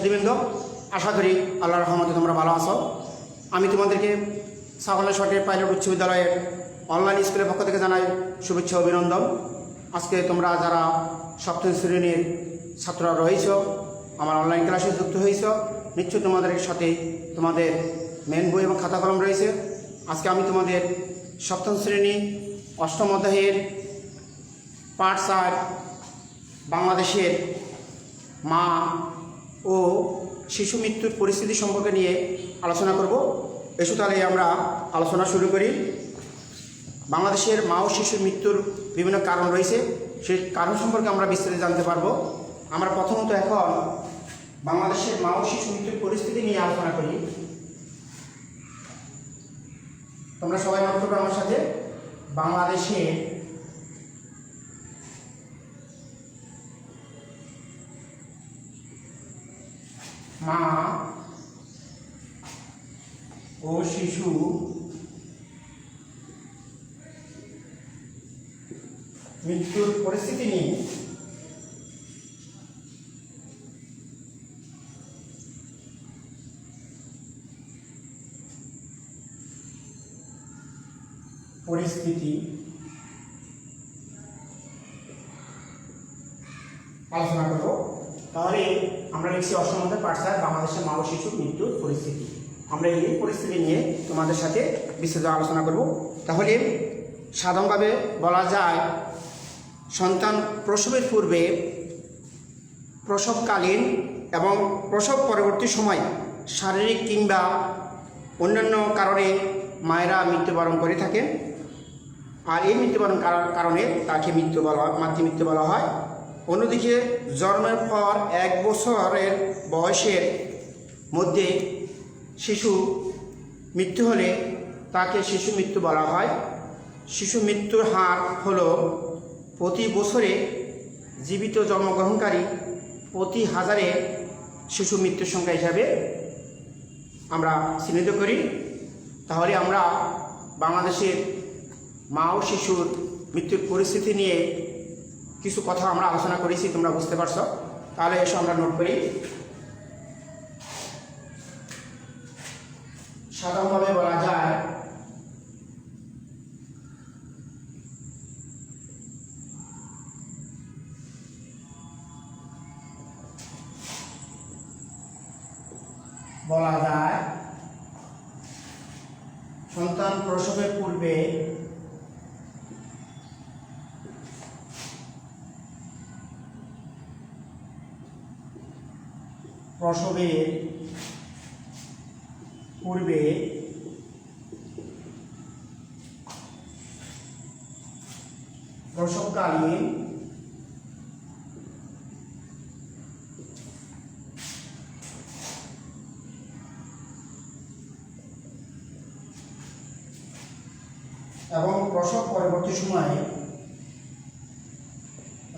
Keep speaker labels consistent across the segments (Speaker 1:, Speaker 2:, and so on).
Speaker 1: সুধীবৃন্দ, আশা করি আল্লাহর রহমতে তোমরা ভালো আছো। আমি তোমাদেরকে সাফল্য শর্টের পাইলট উচ্চ বিদ্যালয়ের অনলাইন স্কুলের পক্ষ থেকে জানাই শুভেচ্ছা অভিনন্দন। আজকে তোমরা যারা সপ্তম শ্রেণীর ছাত্ররা রয়েছ, আমার অনলাইন ক্লাসে যুক্ত হয়েছ, নিশ্চয়ই তোমাদের সাথে তোমাদের মেন বই এবং খাতা কলম রয়েছে। আজকে আমি তোমাদের সপ্তম শ্রেণী অষ্টম অধ্যায়ের পাঠ 4 বাংলাদেশের মা ও শিশু মৃত্যুর পরিস্থিতি সম্পর্কে নিয়ে আলোচনা করব। এসো তাহলে আমরা আলোচনা শুরু করি। বাংলাদেশের মা ও শিশুর মৃত্যুর বিভিন্ন কারণ রয়েছে, সেই কারণ সম্পর্কে আমরা বিস্তারিত জানতে পারবো। আমরা প্রথমত এখন বাংলাদেশের মা ও শিশু মৃত্যুর পরিস্থিতি নিয়ে আলোচনা করি। তোমরা সবাই নোট করবে আমার সাথে। বাংলাদেশের মা ও শিশু মৃত্যুর পরিস্থিতি নিয়ে আলোচনা করব। তাহলে আমরা লিখছি অষ্টম অধ্যায় পাঠ 4 বাংলাদেশের মা ও শিশুর মৃত্যুর পরিস্থিতি। আমরা এই পরিস্থিতি নিয়ে তোমাদের সাথে বিস্তারিত আলোচনা করব। তাহলে সাধারণভাবে বলা যায়, সন্তান প্রসবের পূর্বে, প্রসবকালীন এবং প্রসব পরবর্তী সময় শারীরিক কিংবা অন্যান্য কারণে মায়েরা মৃত্যুবরণ করে থাকেন। আর এই মৃত্যুবরণ কারণে তাকে মাতৃমৃত্যু বলা হয়। অন্যদিকে জন্মের পর 1 বছরের বয়সের মধ্যে শিশু মৃত্যু হলে তাকে শিশু মৃত্যু বলা হয়। শিশু মৃত্যুর হার হলো প্রতি বছরে জীবিত জন্মগ্রহণকারী প্রতি 1000-এ শিশু মৃত্যুর সংখ্যা হিসাবে আমরা চিহ্নিত করি। তাহলে আমরা বাংলাদেশের মা ও শিশুর মৃত্যুর পরিস্থিতি নিয়ে কিছু কথা আমরা আলোচনা করেছি, তোমরা বুঝতে পারছো। তাহলে এসো আমরা নোট করি। সাধারণভাবে বলা যায়, সন্তান প্রসবের পূর্বে প্রসবকালীন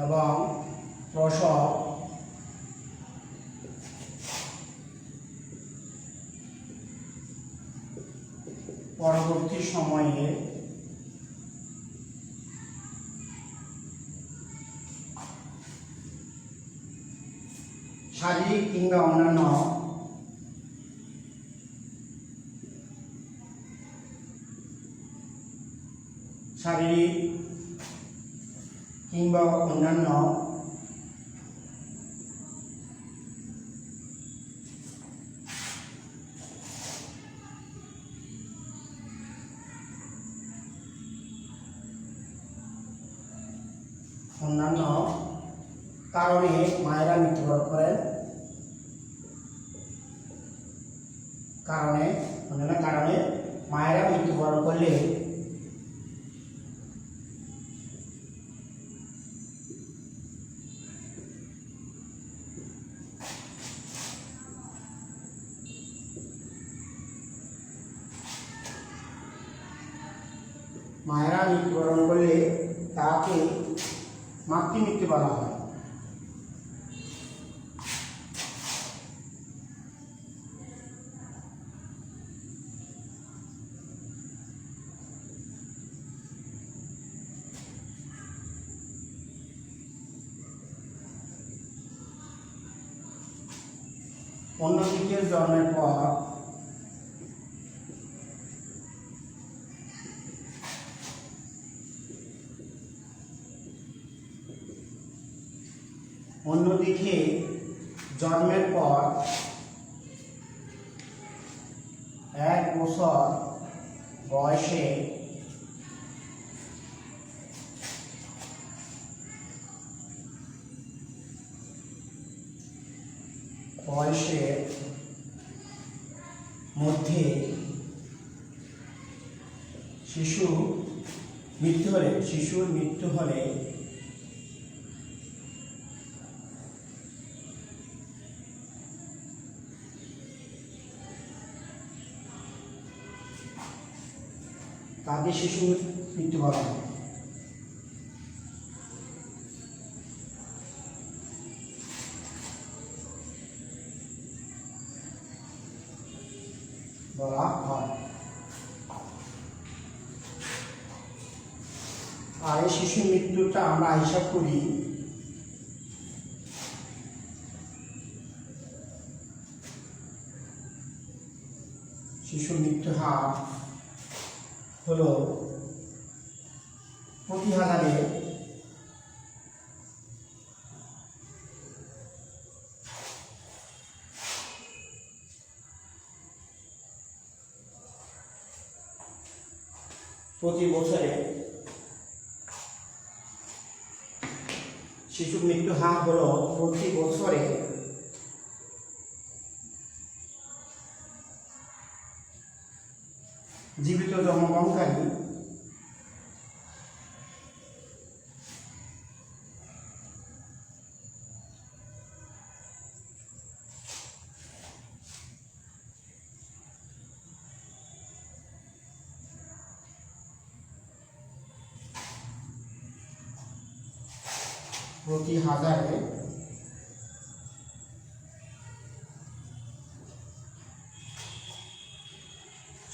Speaker 1: এবং প্রসব পরবর্তী সময়ে শারীরিক কিংবা অন্যান্য কারণে মায়েরা মৃত্যুবরণ করেন। অন্যান্য কারণে মায়েরা মৃত্যুবরণ করলে তাকে মাতৃমৃত্যু বলা হয়। অন্যদিকে জন্মের পর এক বছর বয়সে মধ্যে শিশুর মৃত্যু হলে তাকে শিশুর মৃত্যু বলা হয়। আর এই শিশুর মৃত্যুটা আমরা হিসাব করি শিশুর মৃত্যু হার হলো প্রতি হাজারে প্রতি বছরে শিশুর মৃত্যু হার হলো প্রতি বছরে জীবিত জন্মগ্রহণকারী প্রতি হাজারে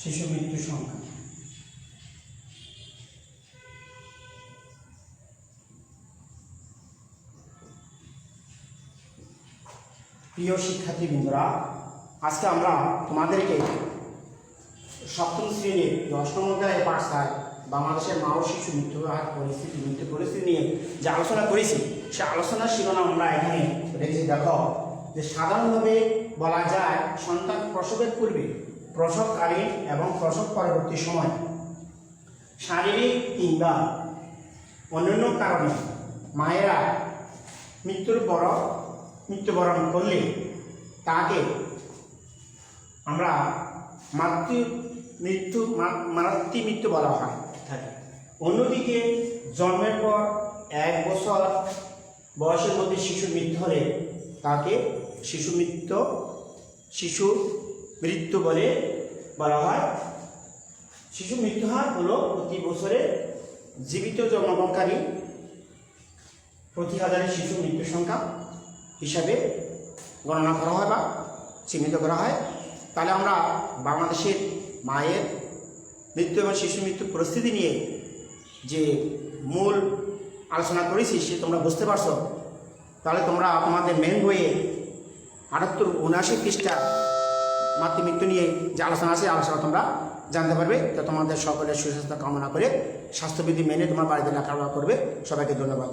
Speaker 1: শিশু মৃত্যু সংখ্যা। প্রিয় শিক্ষার্থীবৃন্দরা, আজকে আমরা তোমাদেরকে সপ্তম শ্রেণীর 10 নম্বর অধ্যায়ের পাঠশালায় বাংলাদেশের মা ও শিশু মৃত্যু পরিস্থিতি নিয়ে যে আলোচনা করেছি, সে আলোচনার শিরোনাম আমরা এখানে রেখেছি। দেখো, যে সাধারণভাবে বলা যায় সন্তান প্রসবের পূর্বে, প্রসবকালীন এবং প্রসব পরবর্তী সময় শারীরিক কিংবা অন্যান্য কারণে মায়েরা মৃত্যুবরণ করলে তাকে আমরা মাতৃমৃত্যু বলা হয় থাকে। অন্যদিকে জন্মের পর 1 বছর বয়সের মধ্যে শিশুর মৃত্যু হলে তাকে শিশু মৃত্যু বলে বলা হয়। শিশু মৃত্যু হার হলো প্রতি বছরে জীবিত জন্মগ্রহণকারী প্রতি হাজারে শিশু মৃত্যু সংখ্যা হিসাবে গণনা করা হয় বা চিহ্নিত করা হয়। তাহলে আমরা বাংলাদেশের মায়ের মৃত্যু এবং শিশু মৃত্যু পরিস্থিতি নিয়ে যে মূল আলোচনা করেছি সে তোমরা বুঝতে পারছো। তাহলে তোমরা তোমাদের মেন বইয়ে 78-79 পৃষ্ঠা মাতৃমৃত্যু নিয়ে যে আলোচনা আছে আলোচনা তোমরা জানতে পারবে। তো তোমাদের সকলের সুস্বাস্থ্য কামনা করে স্বাস্থ্যবিধি মেনে তোমার বাড়িতে লেখাপড়া করবে। সবাইকে ধন্যবাদ।